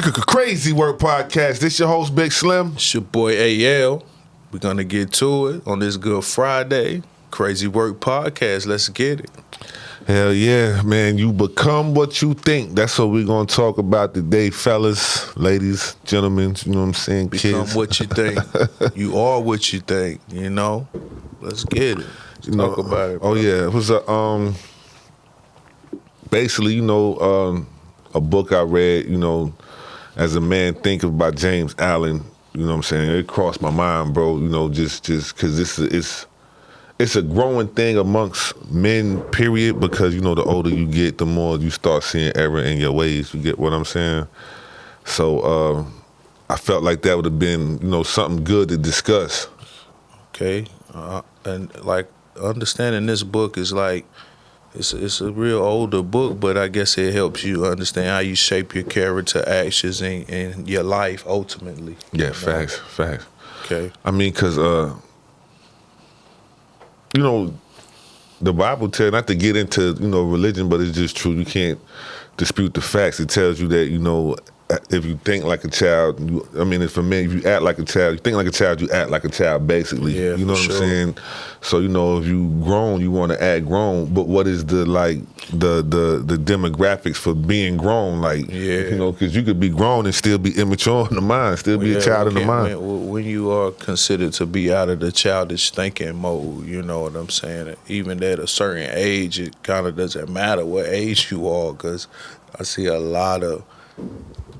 Krazy Work Podcast. This your host, Big Slim. It's your boy AL. We're gonna get to it on this good Friday. Krazy Work Podcast. Let's get it. Hell yeah, man. You become what you think. That's what we're gonna talk about today, fellas, ladies, gentlemen. You know what I'm saying? Become Kids. what you think. You are what you think, you know? Let's get it. Let's talk about it. Oh yeah. It was basically, a book I read, as a Man Thinketh by James Allen. You know what I'm saying? It crossed my mind, bro. Just because it's a growing thing amongst men, period, because, the older you get, the more you start seeing error in your ways. You get what I'm saying? So I felt like that would have been, something good to discuss. Okay. And like understanding this book is like, it's a real older book, but I guess it helps you understand how you shape your character, actions, and your life ultimately. Yeah, facts. Okay. I mean, because, the Bible tells, not to get into, religion, but it's just true. You can't dispute the facts. It tells you that, if you think like a child, for men, if you act like a child, you think like a child, you act like a child, basically. Yeah, you know what sure. I'm saying? So, if you grown, you want to act grown, but what is the demographics for being grown? Like, because you could be grown and still be immature in the mind, still be a child in the mind. When you are considered to be out of the childish thinking mode, you know what I'm saying? Even at a certain age, it kind of doesn't matter what age you are, because I see a lot of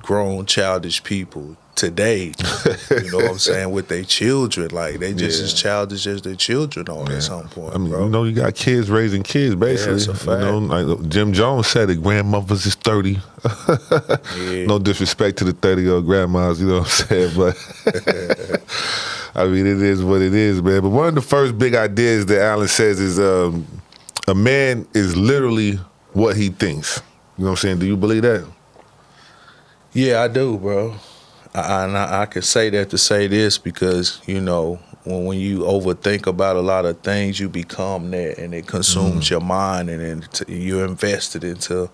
grown childish people today, you know what I'm saying, with their children. Like, they just as childish as their children are at some point, bro. You got kids raising kids, basically. Yeah, that's a fact. Like Jim Jones said it, grandmothers is 30. Yeah. No disrespect to the 30-year-old grandmas, you know what I'm saying? But, it is what it is, man. But one of the first big ideas that Allen says is a man is literally what he thinks. You know what I'm saying? Do you believe that? Yeah, I do, bro. I can say that to say this because, when you overthink about a lot of things, you become that, and it consumes your mind, and then you're invested into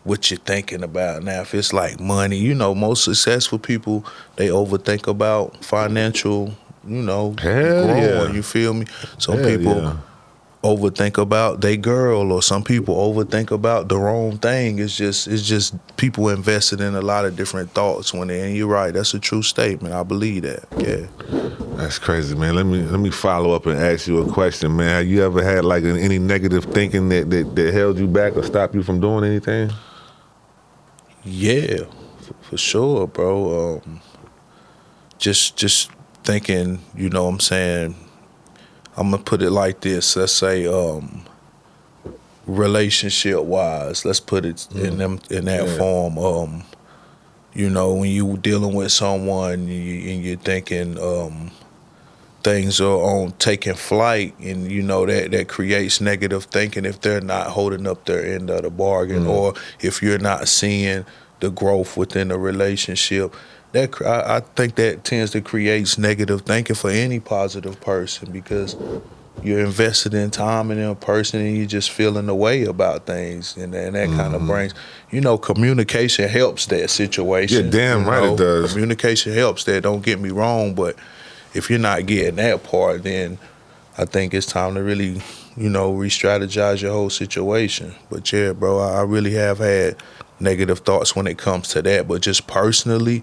what you're thinking about. Now, if it's like money, most successful people, they overthink about financial, growing, yeah. you feel me? Some people overthink about they girl, or some people overthink about the wrong thing. It's just people invested in a lot of different thoughts and you're right, that's a true statement. I believe that. Yeah. That's crazy, man. Let me follow up and ask you a question, man. Have you ever had like any negative thinking that held you back or stopped you from doing anything? Yeah, for sure, bro. Just thinking, what I'm saying, I'm gonna put it like this. Let's say, relationship wise, let's put it in that form. When you dealing with someone and you're thinking things are on taking flight, and that creates negative thinking if they're not holding up their end of the bargain, or if you're not seeing the growth within the relationship. I think that tends to create negative thinking for any positive person, because you're invested in time in a person and you're just feeling the way about things, and that kind of brings, communication helps that situation. Yeah, damn right it does. Communication helps that, don't get me wrong, but if you're not getting that part, then I think it's time to really, re-strategize your whole situation. But yeah, bro, I really have had negative thoughts when it comes to that, but just personally,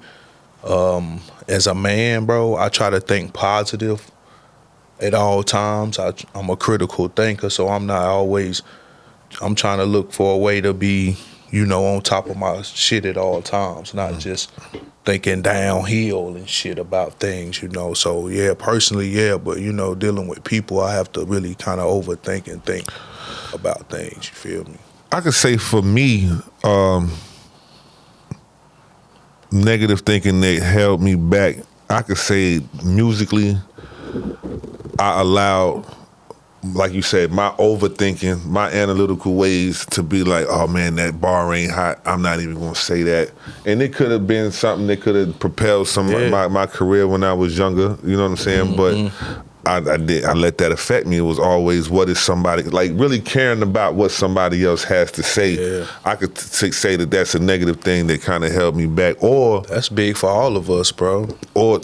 as a man, bro, I try to think positive at all times. I'm a critical thinker, so I'm trying to look for a way to be, on top of my shit at all times, not just thinking downhill and shit about things, So yeah, personally, yeah, but dealing with people, I have to really kind of overthink and think about things, you feel me? I could say for me, negative thinking that held me back, I could say musically, I allowed, like you said, my overthinking, my analytical ways to be like, oh man, that bar ain't hot, I'm not even gonna say that. And it could have been something that could have propelled some of my career when I was younger, you know what I'm saying? But I let that affect me. It was always, what is somebody, like really caring about what somebody else has to say. Yeah. I could say that that's a negative thing that kind of held me back, or That's big for all of us, bro. or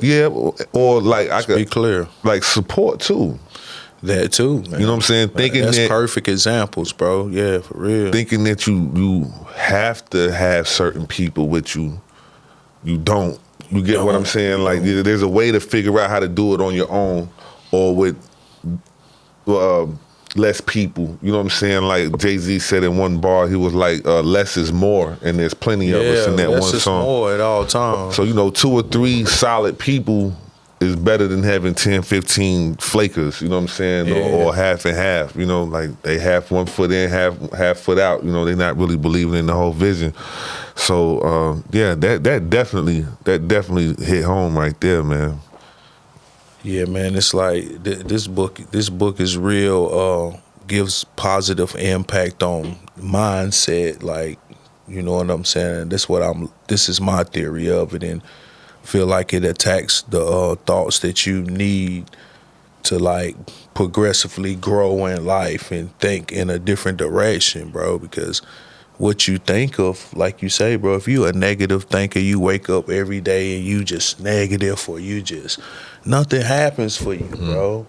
like I could Be clear. like support too. That too, man. You know what I'm saying? Thinking that's that perfect examples, bro. Yeah, for real. thinking that you have to have certain people with you. You don't. You get what I'm saying? Like there's a way to figure out how to do it on your own, or with less people. You know what I'm saying? Like Jay-Z said in one bar, he was like, less is more, and there's plenty of us in that less one is song. more at all times. So, 2 or 3 solid people is better than having 10, 15 flakers, you know what I'm saying? Or half and half, like they half one foot in, half foot out, they're not really believing in the whole vision. So, that definitely hit home right there, man. Yeah, man, it's like this book is real, gives positive impact on mindset, like, you know what I'm saying? This is my theory of it, and feel like it attacks the thoughts that you need to like progressively grow in life and think in a different direction, bro, because what you think of, like you say, bro, if you a negative thinker, you wake up every day and you just negative, or you just, nothing happens for you, bro.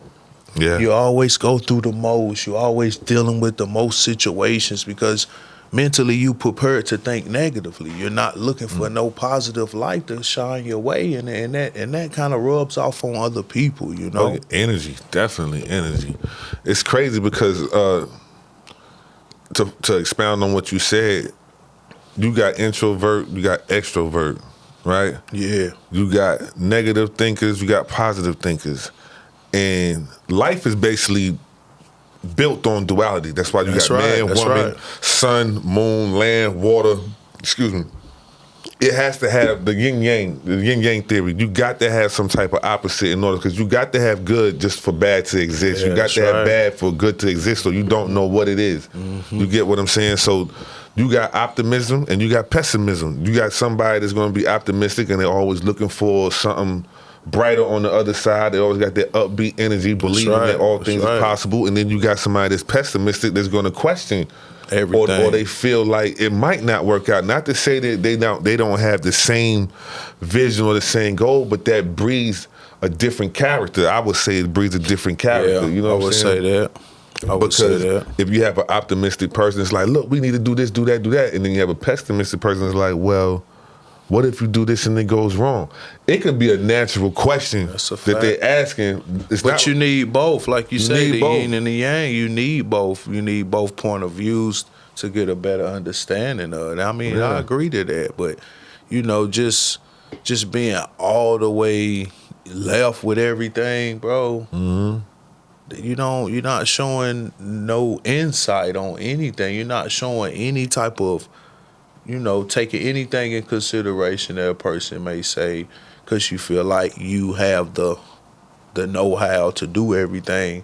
Yeah. You always go through the most. You always dealing with the most situations because mentally you prepared to think negatively. You're not looking for no positive light to shine your way, and that kind of rubs off on other people, Energy, definitely energy. It's crazy because to expound on what you said, you got introvert, you got extrovert, right? Yeah. You got negative thinkers, you got positive thinkers. And life is basically built on duality. That's why you got man, woman, sun, moon, land, water. Excuse me. It has to have the yin yang theory. You got to have some type of opposite in order, because you got to have good just for bad to exist. You got to have bad for good to exist, so you don't know what it is. You get what I'm saying? So you got optimism and you got pessimism. You got somebody that's going to be optimistic and they're always looking for something brighter on the other side. They always got that upbeat energy, believing that all things are possible. And then you got somebody that's pessimistic that's going to question everything, or they feel like it might not work out. Not to say that they don't have the same vision or the same goal, but that breeds a different character. I would say it breeds a different character. You know what I'm saying? I would say that. If you have an optimistic person, it's like, look, we need to do this, do that, do that. And then you have a pessimistic person that's like, well, what if you do this and it goes wrong? It could be a natural question that they're asking. But you need both. Like you say, the yin and the yang, you need both. You need both point of views to get a better understanding of it. I mean, I agree to that. But, just being all the way left with everything, bro, you're not showing no insight on anything. You're not showing any type of, taking anything in consideration that a person may say, because you feel like you have the know-how to do everything.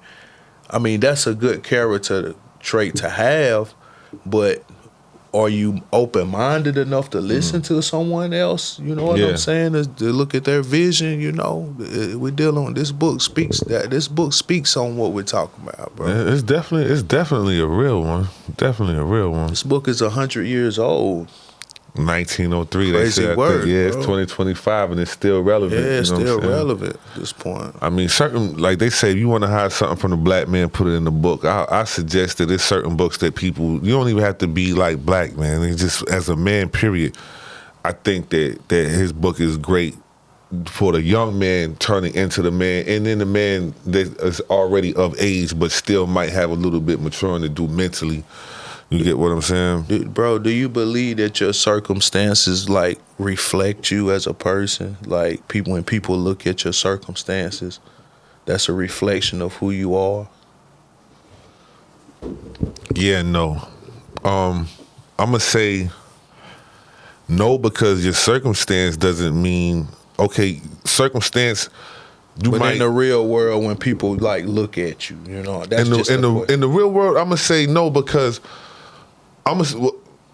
I mean, that's a good character trait to have, but are you open-minded enough to listen to someone else? You know what I'm saying? To look at their vision. We're dealing with this book speaks on what we're talking about, bro. It's definitely a real one. Definitely a real one. This book is 100 years old. 1903. Crazy they said, word, it's 2025 and it's still relevant. Yeah, it's still relevant at this point. I mean, like they say, if you want to hide something from the black man, put it in the book. I suggest that there's certain books that you don't even have to be like black, man. It's just as a man, period. I think that his book is great for the young man turning into the man, and then the man that is already of age but still might have a little bit maturing to do mentally. You get what I'm saying? Bro, do you believe that your circumstances like reflect you as a person? Like when people look at your circumstances, that's a reflection of who you are? Yeah, no. I'm gonna say no, because your circumstance doesn't mean circumstance. But in the real world, when people like look at you, that's in the real world, I'm gonna say no, because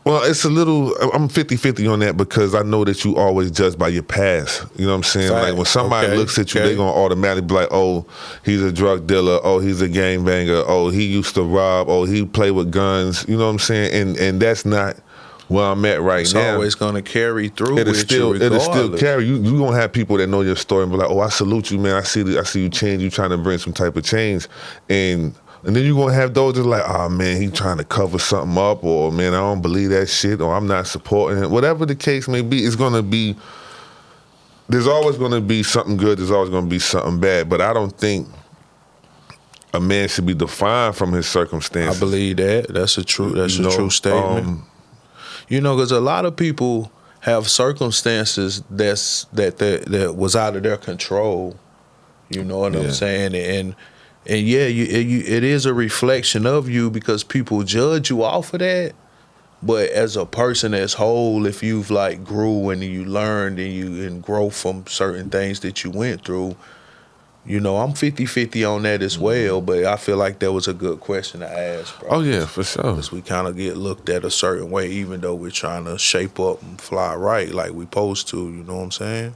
Well, it's a little, I'm 50-50 on that because I know that you always judge by your past. You know what I'm saying? Right. Like when somebody Okay, looks at you, okay. they're going to automatically be like, oh, he's a drug dealer. Oh, he's a gangbanger. Oh, he used to rob. Oh, he play with guns. You know what I'm saying? And that's not where I'm at right It's now. always going to carry through It'll with you regardless. still carry. You gonna have people that know your story and be like, oh, I salute you, man. I see you change. You trying to bring some type of change. And then you're going to have those that are like, oh, man, he trying to cover something up, or, man, I don't believe that shit, or I'm not supporting him. Whatever the case may be, it's going to be, there's always going to be something good, there's always going to be something bad, but I don't think a man should be defined from his circumstances. I believe that. That's a true statement. Because a lot of people have circumstances that was out of their control. You know what I'm saying? And yeah, it is a reflection of you because people judge you off of that. But as a person as whole, if you've like grew and you learned and grow from certain things that you went through, I'm 50-50 on that as well. But I feel like that was a good question to ask, bro. Oh, yeah, for sure. Because we kind of get looked at a certain way, even though we're trying to shape up and fly right like we supposed to. You know what I'm saying?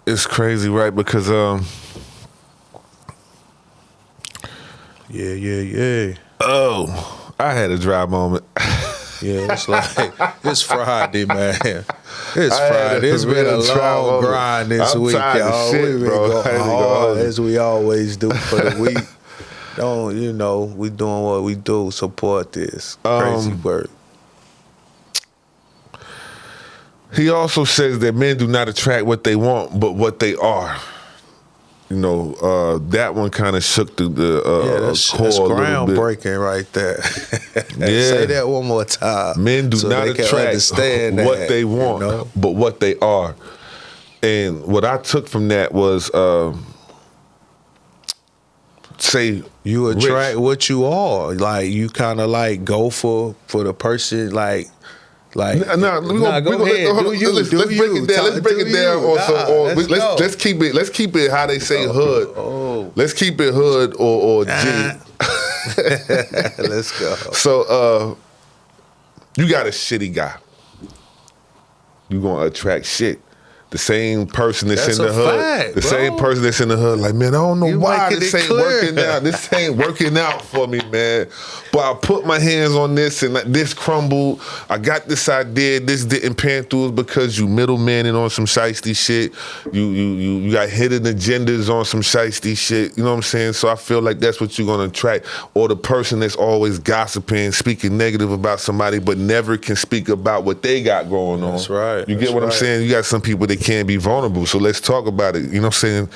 It's crazy, right? Because Yeah. oh, I had a dry moment. Yeah, it's like it's Friday, man. It's Friday. It's been a long grind this week, y'all. We've been going hard as we always do for the week. We doing what we do. Support this crazy work. He also says that men do not attract what they want, but what they are. That one kind of shook the core that's a little bit. groundbreaking right there. Yeah. Say that one more time. Men do not attract what they want, but what they are. And what I took from that was, say, you attract rich. what you are. Like you kind of like go for the person like. Go ahead. Let's break it down. Let's break it down. Let's keep it how they say hood. Oh. Let's keep it hood or G. Let's go. So you got a shitty guy. You gonna attract shit. The same person that's in the hood. Fact, the same person that's in the hood, like, man, I don't know why this ain't working out. This ain't working out for me, man. But I put my hands on this and this crumbled. I got this idea, this didn't pan through because you middlemaning on some shiesty shit. You got hidden agendas on some shiesty shit. You know what I'm saying? So I feel like that's what you're gonna attract. Or the person that's always gossiping, speaking negative about somebody, but never can speak about what they got going on. That's right. You get what I'm saying? You got some people that can't be vulnerable. So let's talk about it. You know what I'm saying?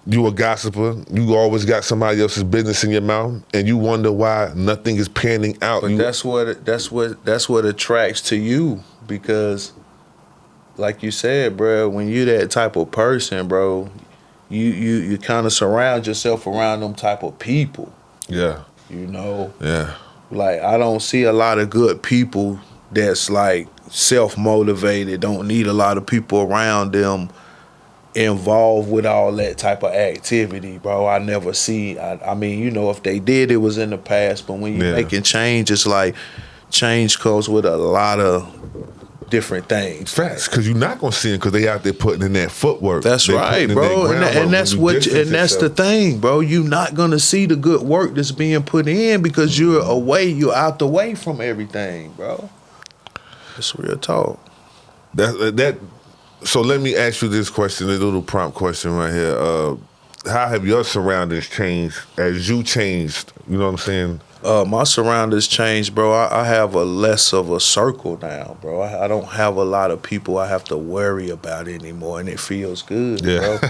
You a gossiper. You always got somebody else's business in your mouth, and you wonder why nothing is panning out. But that's what attracts to you because, like you said, bro, when you that type of person, bro, you kind of surround yourself around them type of people. Yeah. Yeah. Like I don't see a lot of good people that's like self-motivated, don't need a lot of people around them involved with all that type of activity, bro. I never see, I mean, if they did, it was in the past, but when you're making change, it's like change comes with a lot of different things. Facts, because you're not going to see them because they out there putting in that footwork. That's right, bro. And that's the thing, bro. You're not going to see the good work that's being put in because you're out the way from everything, bro. It's real talk. So let me ask you this question, a little prompt question right here. How have your surroundings changed as you changed? You know what I'm saying? My surroundings changed, bro. I have a less of a circle now, bro. I don't have a lot of people I have to worry about anymore, and it feels good, bro.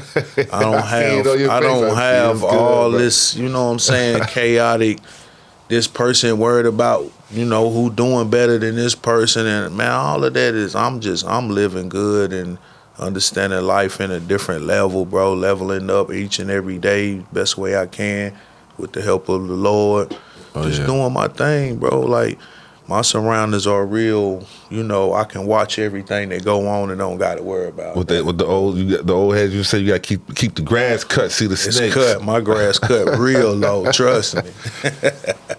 I don't have all this, you know what I'm saying, chaotic. This person worried about, who doing better than this person, and man, all of that is I'm living good and understanding life in a different level, bro. Leveling up each and every day, best way I can, with the help of the Lord. Just doing my thing, bro. Like, My surroundings are real. I can watch everything that go on and don't got to worry about. With the old heads, you say you got to keep the grass cut. See the snakes. It's cut. My grass cut real low. Trust me.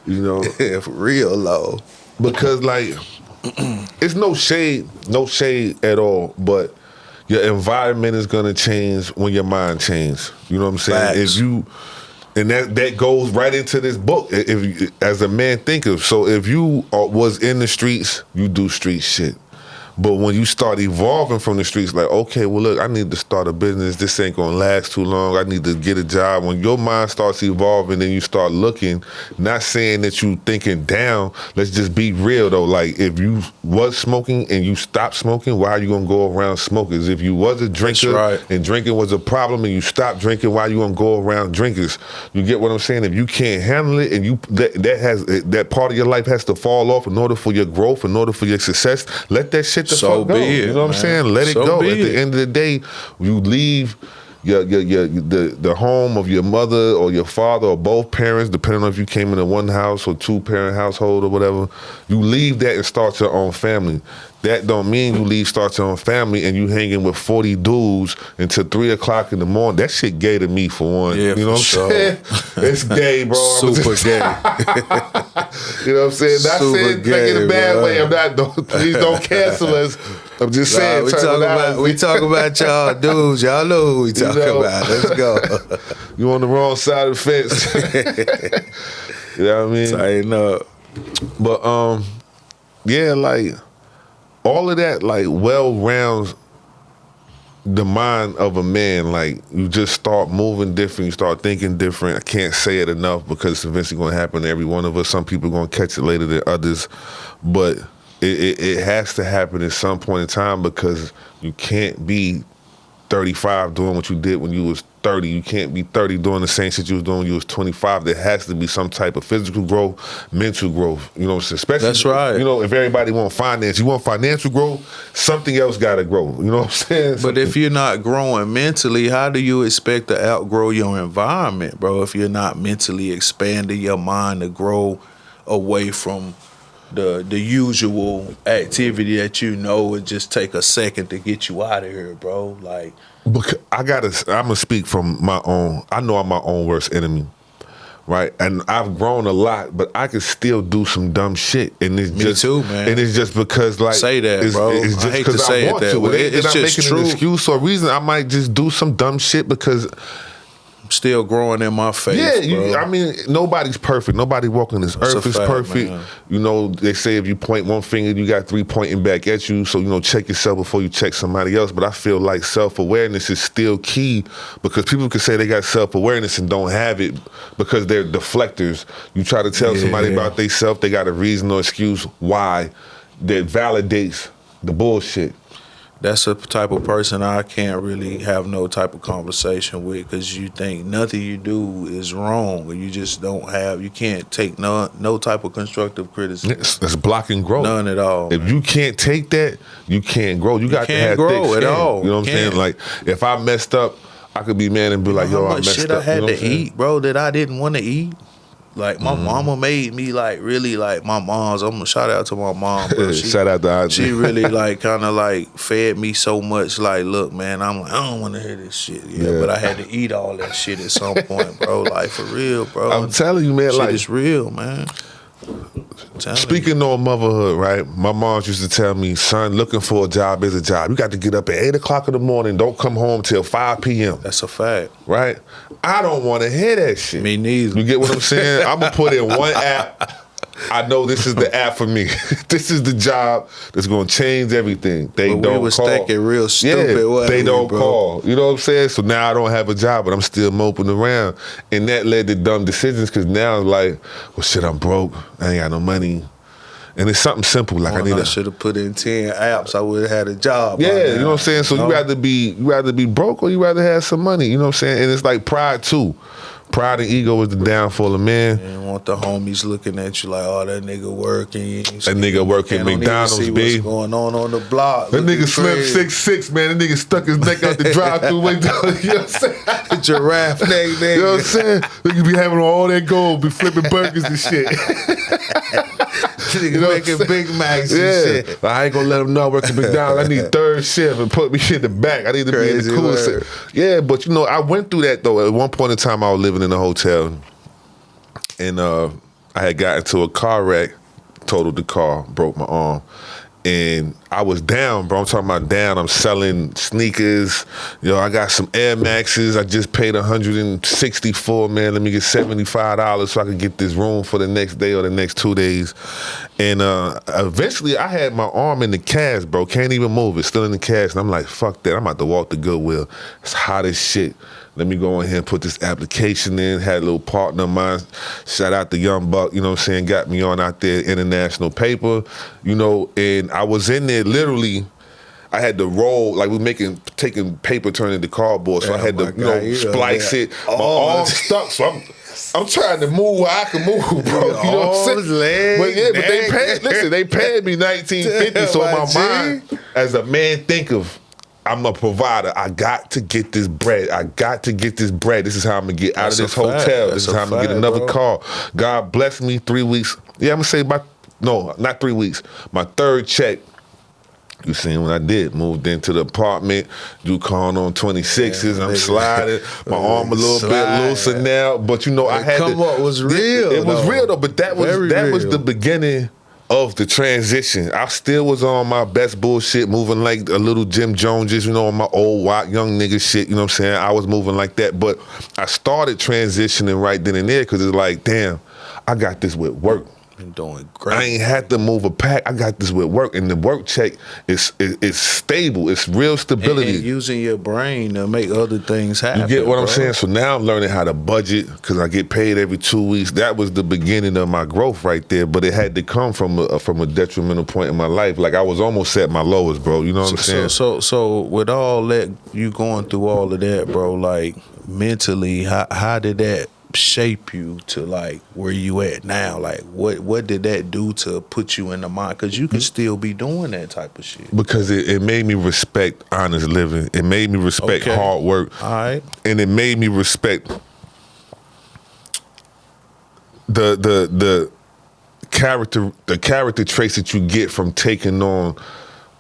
Real low. Because like, it's no shade at all. But your environment is gonna change when your mind changes. You know what I'm saying? Facts. If you, and that goes right into this book. As a man thinketh. So if you was in the streets, you do street shit. But when you start evolving from the streets, like, okay, well, look, I need to start a business. This ain't gonna last too long. I need to get a job. When your mind starts evolving, then you start looking, not saying that you thinking down. Let's just be real, though. Like, if you was smoking and you stopped smoking, why are you gonna go around smoking? If you was a drinker and drinking was a problem and you stopped drinking, why you gonna go around drinkers? You get what I'm saying? If you can't handle it and that part of your life has to fall off in order for your growth, in order for your success, let that shit So go. be it, you know what I'm saying? Let it go. At the end of the day, you leave the home of your mother or your father or both parents, depending on if you came in a one house or 2-parent household or whatever. You leave that and start your own family. That don't mean you start your own family and you hanging with 40 dudes until 3 o'clock in the morning. That shit gay to me, for one. Yeah, you know what I'm saying? It's gay, bro. Super gay. You know what I'm saying? Not Super saying gay, in a bad bro. way. Please don't cancel us. I'm just saying. We talk about y'all dudes. Y'all know who we talking about. Let's go. You on the wrong side of the fence. You know what I mean? Tighten up. But yeah, like all of that, like rounds the mind of a man. Like, you just start moving different, you start thinking different. I can't say it enough because it's eventually going to happen to every one of us. Some people are going to catch it later than others, but it has to happen at some point in time, because you can't be 35 doing what you did when you was 30. You can't be 30 doing the same shit you was doing when you was 25. There has to be some type of physical growth, mental growth. You know what I'm saying? Especially, that's right. You know, if everybody want finance, you want financial growth, something else got to grow. You know what I'm saying? But if you're not growing mentally, how do you expect to outgrow your environment, bro? If you're not mentally expanding your mind to grow away from the usual activity that would just take a second to get you out of here, bro. Like, because I'm gonna speak from my own. I know I'm my own worst enemy, right? And I've grown a lot, but I can still do some dumb shit. And it's Me too, man. And it's just because, like, say that, bro. It's just I hate to say it that way. It's just making true. An excuse or a reason. I might just do some dumb shit because still growing in my face. Yeah, I mean, nobody's perfect. Nobody walking this earth is perfect. Man. You know, they say if you point one finger, you got 3 pointing back at you. So, you know, check yourself before you check somebody else. But I feel like self-awareness is still key, because people can say they got self-awareness and don't have it because they're deflectors. You try to tell somebody about themselves, they got a reason or excuse why that validates the bullshit. That's a type of person I can't really have no type of conversation with, because you think nothing you do is wrong, or you just you can't take no type of constructive criticism. That's blocking growth. None at all. If you can't take that, you can't grow. You got to have grow thick skin. at all. You know what I'm saying? Like, if I messed up, I could be mad and be like, yo, I messed up. Shit I had you know to eat, bro, that I didn't want to eat. Like, my mama made me, like, really, like, my mom's. I'm gonna shout out to my mom, bro. Shout out to Audrey. She really, like, kind of, like, fed me so much. Like, look, man, I'm like, I don't want to hear this shit. Yeah, but I had to eat all that shit at some point, bro. Like, for real, bro. I'm telling you, man. Shit like, is real, man. Speaking on motherhood, right? My mom used to tell me, son, looking for a job is a job. You got to get up at 8 o'clock in the morning. Don't come home till 5 p.m. That's a fact. Right? I don't want to hear that shit. Me neither. You get what I'm saying? I'm going to put in one app. I know this is the app for me. This is the job that's going to change everything. They don't we was call. thinking real stupid. Yeah, they don't bro? call. You know what I'm saying? So now I don't have a job, but I'm still moping around. And that led to dumb decisions, because now I'm like, well, shit, I'm broke. I ain't got no money. And it's something simple. Like, I should have put in 10 apps. I would have had a job. Yeah, you know what I'm saying? So you rather be broke, or you rather have some money. You know what I'm saying? And it's like pride too. Pride and ego is the downfall of man. You don't want the homies looking at you like, oh, that nigga working. That nigga working McDonald's, see B. What's going on the block? That nigga slim 6'6", man. That nigga stuck his neck out the drive-thru window. You know what I'm saying? Giraffe neck, nigga. You know what I'm saying? Niggas be having all that gold, be flipping burgers and shit. You know, making Big Macs and shit. I ain't gonna let them know I work at McDonald's. I need third shift and put me in the back. I need to be in the Crazy cooler word. section. Yeah, but you know, I went through that though. At one point in time, I was living in a hotel, and I had got into a car wreck, totaled the car, broke my arm. And I was down, bro. I'm talking about down. I'm selling sneakers. Yo, I got some Air Maxes. I just paid $164, man. Let me get $75 so I could get this room for the next day or the next 2 days. And eventually, I had my arm in the cast, bro. Can't even move it. Still in the cast. And I'm like, fuck that. I'm about to walk to Goodwill. It's hot as shit. Let me go in here and put this application in. Had a little partner of mine, shout out to Young Buck, you know what I'm saying, got me on out there, international paper, you know, and I was in there literally, I had to roll, like taking paper, turning to cardboard, so I had to, splice it. My arm stuck, so I'm trying to move where I can move, bro. You know what I'm saying? But they paid me $19.50, so in my mind, as a man thinketh, I'm a provider. I got to get this bread. This is how I'm going to get out of this hotel. This is how I'm going to get another car. God bless me 3 weeks. Yeah, I'm going to say not 3 weeks. My third check, you seen what I did. Moved into the apartment, do calling on 26s. I'm sliding. My arm a little bit looser now. But you know, I had to. Was real. It was real though, but that was the beginning of the transition. I still was on my best bullshit, moving like a little Jim Joneses, you know, on my old white young nigga shit, you know what I'm saying? I was moving like that, but I started transitioning right then and there because it's like, damn, I got this with work. Been doing great. I ain't had to move a pack. I got this with work, and the work check is stable. It's real stability. And using your brain to make other things happen. You get what I'm saying? So now I'm learning how to budget because I get paid every 2 weeks. That was the beginning of my growth right there, but it had to come from a detrimental point in my life. Like I was almost at my lowest, bro. You know what I'm saying? So with all that, you going through all of that, bro, like mentally, how did that shape you to like where you at now? Like what did that do to put you in the mind? Because you can still be doing that type of shit. Because it made me respect honest living. It made me respect hard work. All right. And it made me respect the character traits that you get from taking on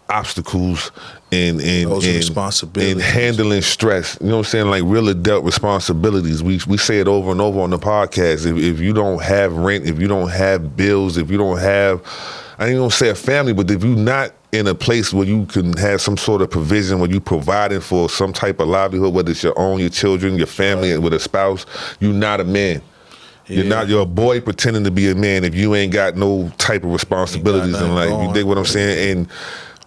obstacles and responsibilities and handling stress. You know what I'm saying? Like real adult responsibilities. We say it over and over on the podcast. If you don't have rent, if you don't have bills, if you don't have, I ain't gonna say a family, but if you're not in a place where you can have some sort of provision, where you providing for some type of livelihood, whether it's your own, your children, your family, and with a spouse, you're not a man. Yeah. You're a boy pretending to be a man if you ain't got no type of responsibilities in life. You dig what I'm saying? And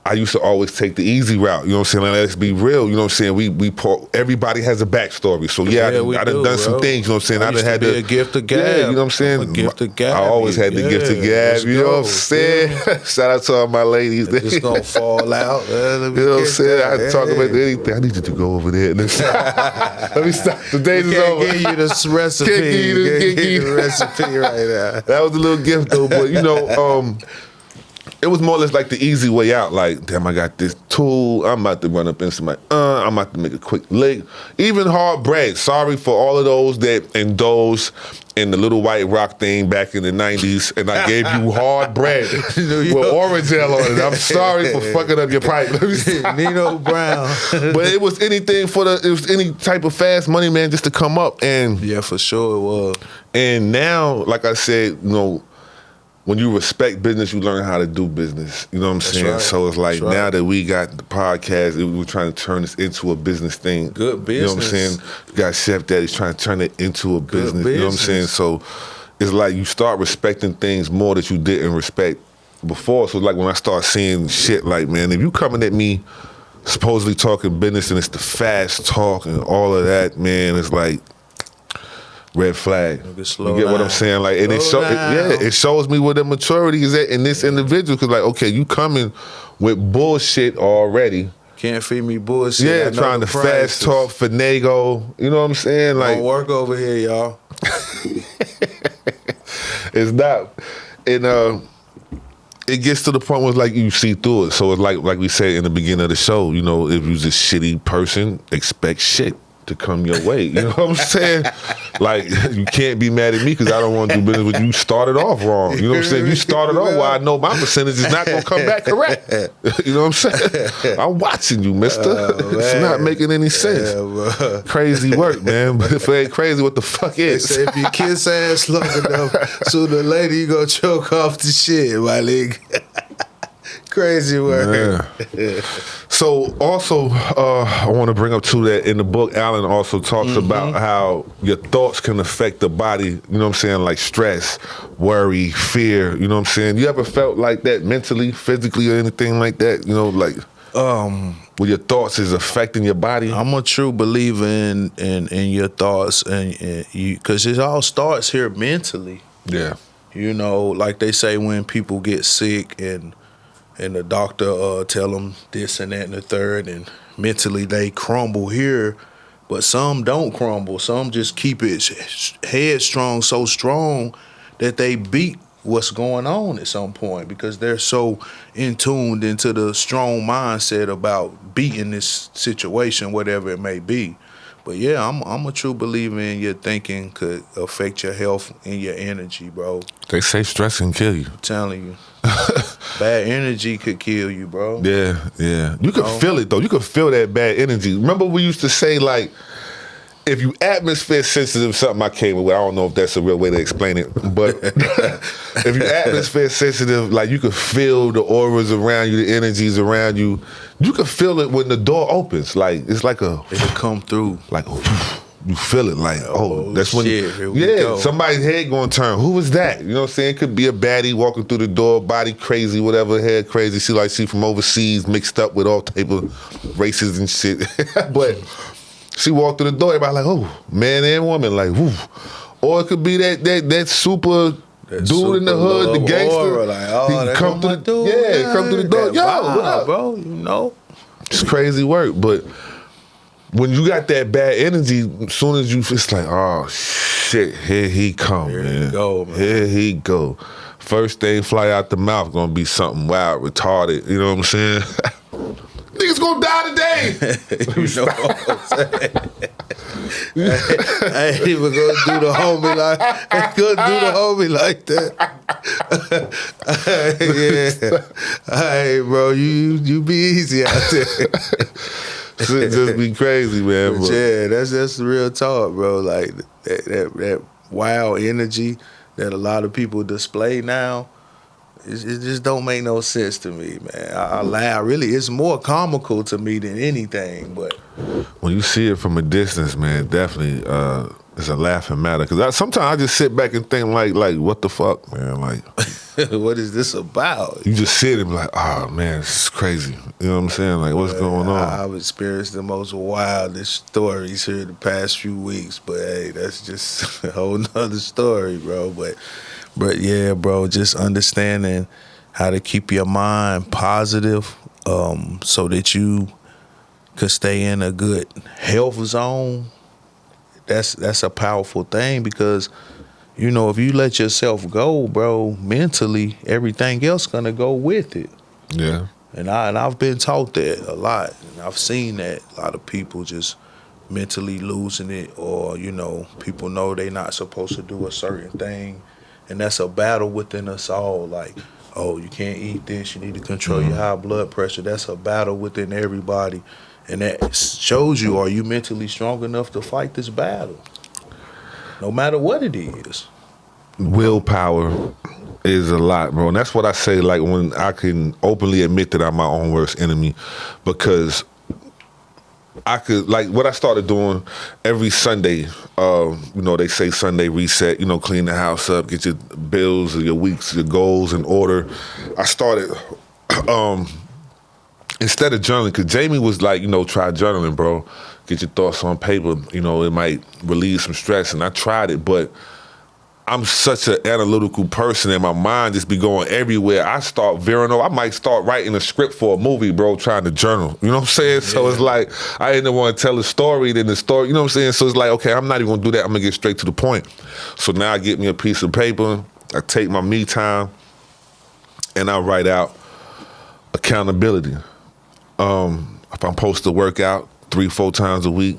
I used to always take the easy route, you know what I'm saying? Like, let's be real, you know what I'm saying? Everybody has a backstory. So I done done some things, you know what I'm saying? I done had to be a gift of gab. Yeah, you know what I'm saying? A gift of gab. I always had the gift of gab, you know what I'm saying? Shout out to all my ladies. It's just gonna fall out. You know what I'm saying? I talk about anything. I need you to go over there. Let me stop. The days is over. Can't give you this recipe. Can't give you the recipe right now. That was a little gift though, but you know, it was more or less like the easy way out. Like, damn, I got this tool. I'm about to run up in somebody. I'm about to make a quick lick. Even hard bread. Sorry for all of those that indulged in the little white rock thing back in the 90s, and I gave you hard bread with orange gel on it. I'm sorry for fucking up your pipe. Nino Brown. But it was anything it was any type of fast money, man, just to come up. And yeah, for sure it was. And now, like I said, you know, when you respect business, you learn how to do business. You know what I'm saying? Right. So it's like now that we got the podcast, we're trying to turn this into a business thing. Good business. You know what I'm saying? You got Chef Daddy's trying to turn it into a business. You know what I'm saying? So it's like you start respecting things more that you didn't respect before. So like when I start seeing shit like, man, if you coming at me supposedly talking business and it's the fast talk and all of that, man, it's like, red flag. You get what I'm saying? Like, and it shows me where the maturity is at in this individual. Because, like, okay, you coming with bullshit already. Can't feed me bullshit. Yeah, trying to fast talk, finagle. You know what I'm saying? Like, don't work over here, y'all. It's not. And it gets to the point where it's like you see through it. So it's like we said in the beginning of the show, you know, if you're a shitty person, expect shit. to come your way. You know what I'm saying? Like, you can't be mad at me because I don't want to do business with you. You started off wrong. You know what I'm saying? You started off where I know my percentage is not going to come back correct. You know what I'm saying? I'm watching you, mister. It's not making any sense. Yeah, Crazy work, man. But if it ain't crazy, what the fuck is? so if you kiss ass long enough, sooner or later you gonna choke off the shit, my nigga. Crazy work. Yeah. So also, I want to bring up too that in the book, Alan also talks about how your thoughts can affect the body. You know what I'm saying? Like stress, worry, fear. You know what I'm saying? You ever felt like that mentally, physically, or anything like that? You know, like where your thoughts is affecting your body. I'm a true believer in your thoughts and you, because it all starts here mentally. Yeah. You know, like they say when people get sick and the doctor tell them this and that and the third, and mentally they crumble here, but some don't crumble. Some just keep it headstrong, so strong that they beat what's going on at some point because they're so in tuned into the strong mindset about beating this situation, whatever it may be. But yeah, I'm a true believer in your thinking could affect your health and your energy, bro. They say stress can kill you. I'm telling you. Bad energy could kill you, bro. Yeah, yeah. You can feel it, though. You can feel that bad energy. Remember we used to say, like, if you atmosphere sensitive, something I came with, I don't know if that's a real way to explain it, but if you atmosphere sensitive, like, you can feel the auras around you, the energies around you. You can feel it when the door opens. Like, it's like it'll come through. Like, you feel it like, that's when, here we go. Somebody's head gonna turn. Who was that? You know what I'm saying? It could be a baddie walking through the door, body crazy, whatever, head crazy. She from overseas, mixed up with all type of races and shit. But she walked through the door, everybody like, oh, man and woman, like, whoo. Or it could be that super dude in the hood, the gangster. Aura, like, he come through come through the door. Yo, vibe, what up, bro? You know, it's crazy work, but when you got that bad energy, as soon as you, it's like, oh shit, here he come, Here man. he go, man. Here he go. First thing fly out the mouth gonna be something wild, retarded. You know what I'm saying? Niggas gonna die today. You know what I'm saying? I ain't even gonna do the homie like that. Yeah. Hey, bro, you be easy out there. Shit just be crazy, man. But yeah, that's the real talk, bro. Like that wild energy that a lot of people display now, it just don't make no sense to me, man. I laugh. Really, it's more comical to me than anything. But when you see it from a distance, man, definitely it's a laughing matter. Because sometimes I just sit back and think like, what the fuck, man? Like, what is this about? You just sit and be like, oh man, this is crazy. You know what I'm saying? Like, what's going on? I've experienced the most wildest stories here the past few weeks, but hey, that's just a whole nother story, bro. But yeah, bro, just understanding how to keep your mind positive, so that you could stay in a good health zone. That's a powerful thing because, you know, if you let yourself go, bro, mentally, everything else gonna go with it. Yeah. And I've been taught that a lot. And I've seen that a lot of people just mentally losing it, or, you know, people know they're not supposed to do a certain thing. And that's a battle within us all. Like, oh, you can't eat this, you need to control your high blood pressure. That's a battle within everybody. And that shows you, are you mentally strong enough to fight this battle? No matter what it is. Willpower is a lot, bro. And that's what I say, like, when I can openly admit that I'm my own worst enemy, because I could, like, what I started doing every Sunday, you know, they say Sunday reset, you know, clean the house up, get your bills, your weeks, your goals in order. I started, instead of journaling, because Jamie was like, you know, try journaling, bro. Get your thoughts on paper. You know, it might relieve some stress. And I tried it, but I'm such an analytical person and my mind just be going everywhere. I start veering off. I might start writing a script for a movie, bro, trying to journal. You know what I'm saying? Yeah. So it's like, I either want to tell a story than the story. You know what I'm saying? So it's like, okay, I'm not even going to do that. I'm going to get straight to the point. So now I get me a piece of paper. I take my me time and I write out accountability. If I'm supposed to work out 3-4 times a week,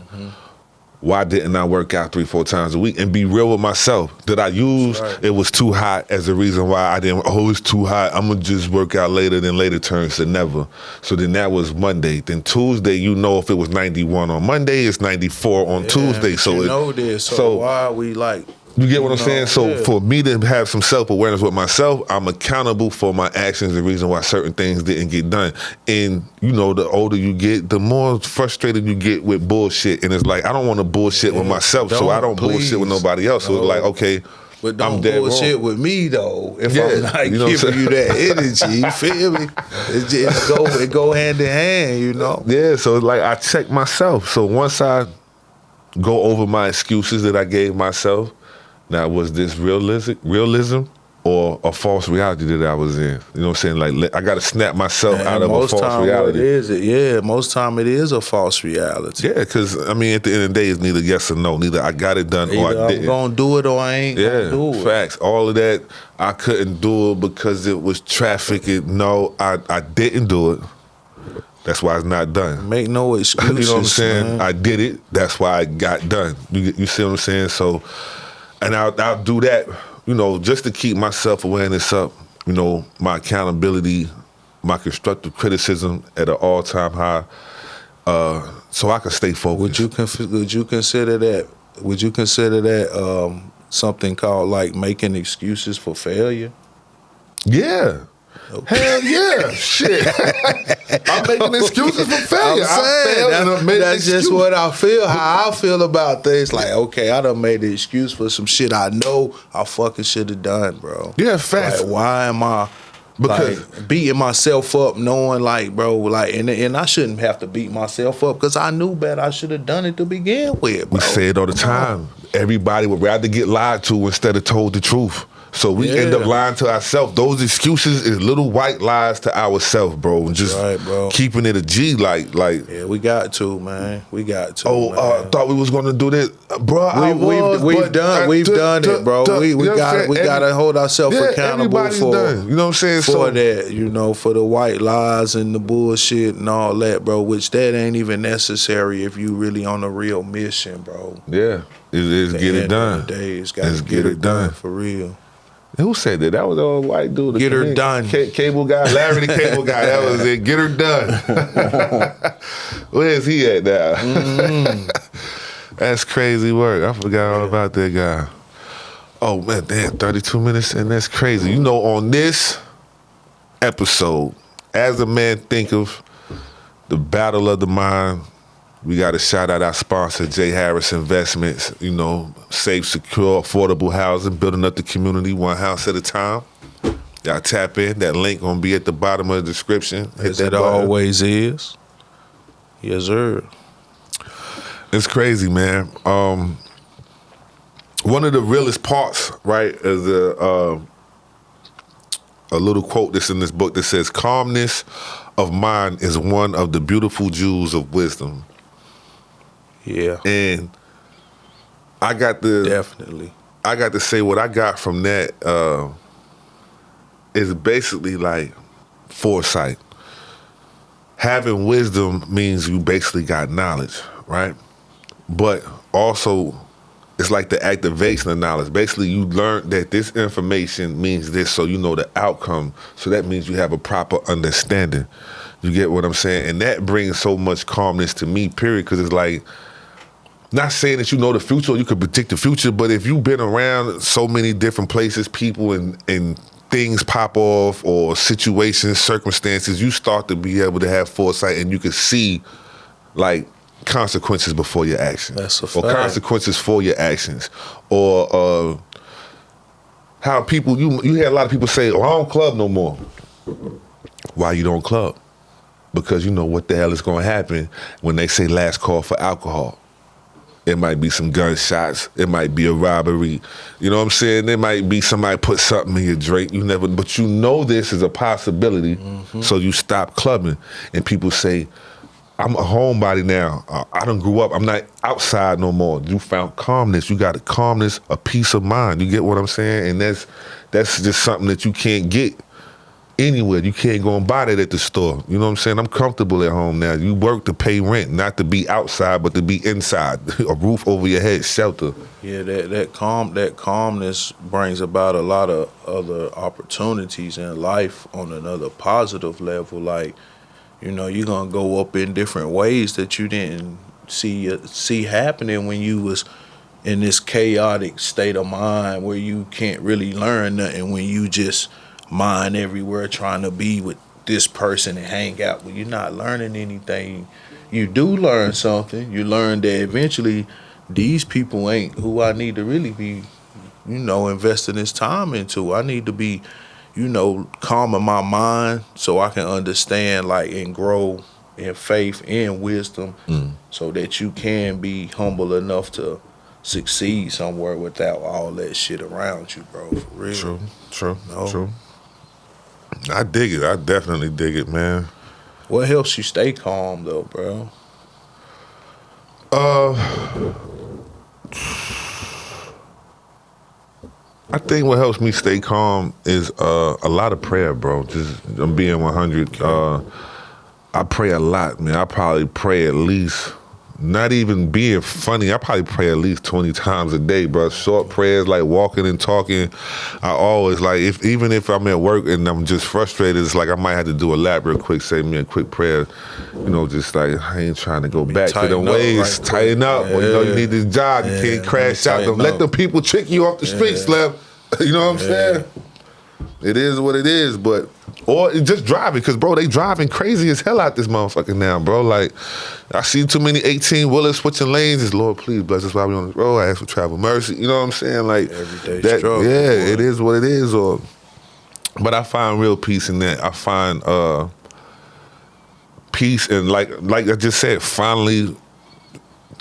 why didn't I work out 3-4 times a week and be real with myself? Did I use it was too hot as a reason why I didn't, it's too hot, I'm gonna just work out later, then later turns to never. So then that was Monday. Then Tuesday, you know, if it was 91 on Monday, it's 94 on Tuesday. So you know this, so why are we like, you get what I'm saying? So for me to have some self-awareness with myself, I'm accountable for my actions, the reason why certain things didn't get done. And, you know, the older you get, the more frustrated you get with bullshit. And it's like, I don't want to bullshit with myself, so I don't bullshit with nobody else. So it's like, okay, but don't I'm dead bullshit wrong with me, though, if I'm not you know giving you that energy. You feel me? It go hand in hand, you know? Yeah, so it's like I check myself. So once I go over my excuses that I gave myself, now, was this realism or a false reality that I was in? You know what I'm saying? Like, I got to snap myself out of a false reality. Most time it is a false reality. Yeah, because, I mean, at the end of the day, it's neither yes or no. Neither I got it done or I didn't. I'm going to do it or I ain't going to do it. Facts. All of that, I couldn't do it because it was traffic. No, I didn't do it. That's why it's not done. Make no excuses, you know what I'm saying? man. I did it. That's why I got done. You see what I'm saying? So... And I'll do that, you know, just to keep my self-awareness up, you know, my accountability, my constructive criticism at an all-time high, so I can stay focused. Would you consider that? Would you consider that something called like making excuses for failure? Yeah. Okay. Hell yeah, shit! I'm making excuses for failure. I'm saying that's just what I feel. How I feel about things. Like, okay, I done made the excuse for some shit I know I fucking should have done, bro. Yeah, facts. Like, why am I like beating myself up, knowing like, bro, like, and I shouldn't have to beat myself up because I knew better. I should have done it to begin with, bro. We say it all the time. Everybody would rather get lied to instead of told the truth. So we end up lying to ourselves. Those excuses is little white lies to ourselves, bro. And just bro. Keeping it a G, like. Yeah, we got to, man. We got to. Thought we was gonna do this, bro. We've done it, bro. We gotta hold ourselves accountable for. Done. You know what I'm saying? For that, you know, for the white lies and the bullshit and all that, bro. Which that ain't even necessary if you really on a real mission, bro. Yeah, it's get it done. It's gotta get it done for real. Who said that? That was a white dude. Get her done. Cable guy, Larry the cable guy. That was it. Get her done. Where's he at now? That's crazy work. I forgot all about that guy. Oh man, damn, 32 minutes, and that's crazy. You know, on this episode, as a man thinketh, the battle of the mind. We got to shout out our sponsor, Jharris Investments. You know, safe, secure, affordable housing, building up the community one house at a time. Y'all tap in. That link gonna be at the bottom of the description. Hit that button. Always is. Yes, sir. It's crazy, man. One of the realest parts, right, is a little quote that's in this book that says, "Calmness of mind is one of the beautiful jewels of wisdom." Yeah. And I got to say what I got from that is basically like foresight. Having wisdom means you basically got knowledge, right? But also it's like the activation of knowledge. Basically you learned that this information means this, so you know the outcome. So that means you have a proper understanding. You get what I'm saying? And that brings so much calmness to me, period, because it's like, not saying that you know the future or you could predict the future, but if you've been around so many different places, people and things pop off or situations, circumstances, you start to be able to have foresight and you can see like consequences before your actions. That's a fact. Or consequences for your actions. Or how people, you hear a lot of people say, oh, I don't club no more. Why you don't club? Because you know what the hell is going to happen when they say last call for alcohol. It might be some gunshots. It might be a robbery. You know what I'm saying? There might be somebody put something in your drink. But you know this is a possibility, so you stop clubbing. And people say, I'm a homebody now. I done grew up. I'm not outside no more. You found calmness. You got a calmness, a peace of mind. You get what I'm saying? And that's just something that you can't get anywhere. You can't go and buy that at the store. You know what I'm saying? I'm comfortable at home now. You work to pay rent, not to be outside, but to be inside. A roof over your head, shelter. Yeah, that calmness brings about a lot of other opportunities in life on another positive level. Like, you know, you're gonna go up in different ways that you didn't see happening when you was in this chaotic state of mind where you can't really learn nothing, when you just mind everywhere trying to be with this person and hang out. When you're not learning anything, you do learn something. You learn that eventually these people ain't who I need to really be, you know, investing this time into. I need to be, you know, calming my mind so I can understand, like, and grow in faith and wisdom, so that you can be humble enough to succeed somewhere without all that shit around you, bro. For real. True. No. True. I dig it. I definitely dig it, man. What helps you stay calm though, bro? I think what helps me stay calm is a lot of prayer, bro. Just I'm being 100. I pray a lot, man. I probably pray at least, not even being funny, I probably pray at least 20 times a day, bro. Short prayers, like walking and talking. I always, like, even if I'm at work and I'm just frustrated, it's like I might have to do a lap real quick, say me a quick prayer. You know, just like, I ain't trying to go back to them ways. Right, tighten up. Yeah. Well, you know, you need this job. You can't crash out them. Let them people trick you off the street, Slap. You know what I'm saying? It is what it is, but, or just driving, because, bro, they driving crazy as hell out this motherfucker now, bro. Like, I see too many 18-wheelers switching lanes. It's, Lord, please bless us while we on the road. I ask for travel mercy. You know what I'm saying? Like, everyday that, struggle. yeah, Boy. it is what it is. But I find real peace in that. I find peace and, like I just said, finally,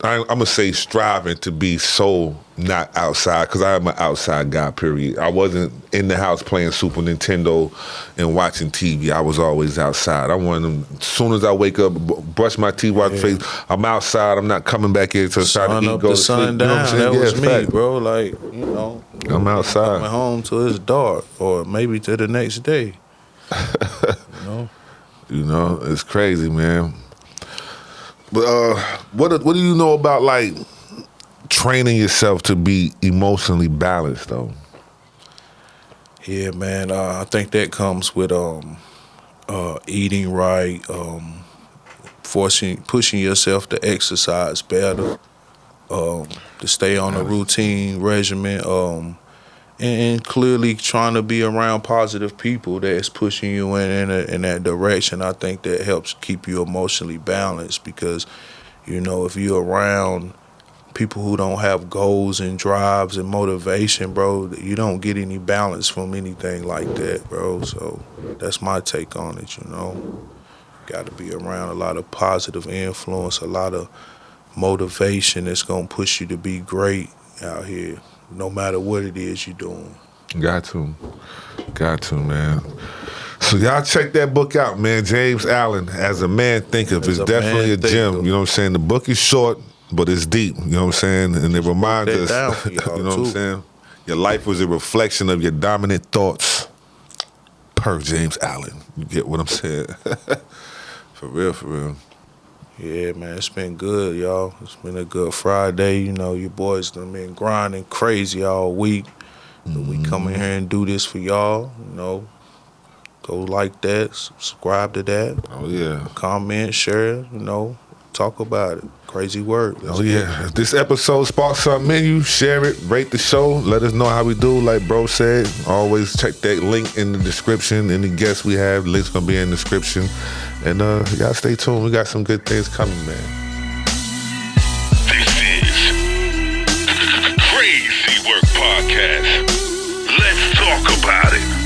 I'm going to say striving to be so not outside, because I am an outside guy, period. I wasn't in the house playing Super Nintendo and watching TV. I was always outside. I wanted them, as soon as I wake up, brush my teeth, wash my face, I'm outside. I'm not coming back here to try to eat, go to sleep. Sun You know what I'm down. saying? That was me, fact. bro. Like, you know, I'm outside. coming home till it's dark, or maybe to the next day. You know, it's crazy, man. But what do you know about, like, training yourself to be emotionally balanced, though? Yeah, man. I think that comes with eating right, pushing yourself to exercise better, to stay on a routine regimen, and clearly trying to be around positive people that's pushing you in that direction. I think that helps keep you emotionally balanced, because, you know, if you're around people who don't have goals and drives and motivation, bro, you don't get any balance from anything like that, bro. So that's my take on it, you know. Got to be around a lot of positive influence, a lot of motivation that's going to push you to be great out here, no matter what it is you're doing. Got to, man. So y'all check that book out, man. James Allen, As a Man Thinketh. It's definitely a gem. You know what I'm saying? The book is short, but it's deep. You know what I'm saying? And it reminds us, you know what I'm saying? Your life was a reflection of your dominant thoughts. Per James Allen. You get what I'm saying? For real. Yeah, man, it's been good, y'all. It's been a good Friday. You know, your boys done been grinding crazy all week. So we come in here and do this for y'all. You know, go like that, subscribe to that. Oh, yeah. Comment, share, you know, talk about it. Crazy work. Oh, yeah. If this episode sparks something in you, share it, rate the show, let us know how we do. Like bro said, always check that link in the description. Any guests we have, link's going to be in the description. And y'all stay tuned. We got some good things coming, man. This is Krazy Work Podcast. Let's talk about it.